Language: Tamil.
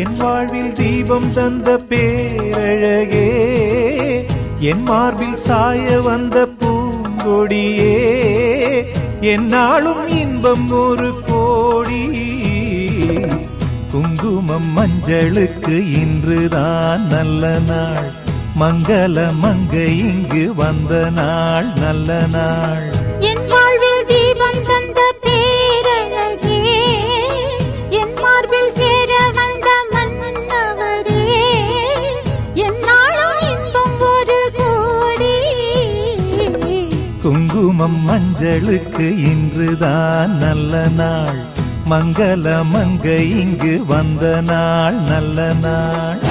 என் வாழ்வில் தீபம் தந்த பேரழகே, என் மார்பில் சாய வந்த பூங்கொடியே, என்னாலும் இன்பம் ஒரு கோடி. குங்குமம் மஞ்சளுக்கு இன்றுதான் நல்ல நாள், மங்கள மங்கை இங்கு வந்த நாள் நல்ல நாள். என் வாழ்வில் தீபம் தந்த பேரழகே, என் மார்பில் சேர வந்த மன்னவரே, என்னாலும் இன்பம் ஒரு கோடி. குங்குமம் மஞ்சளுக்கு இன்றுதான் நல்ல நாள், மங்கள மங்கை இங்கு வந்த நாள் நல்ல நாள்.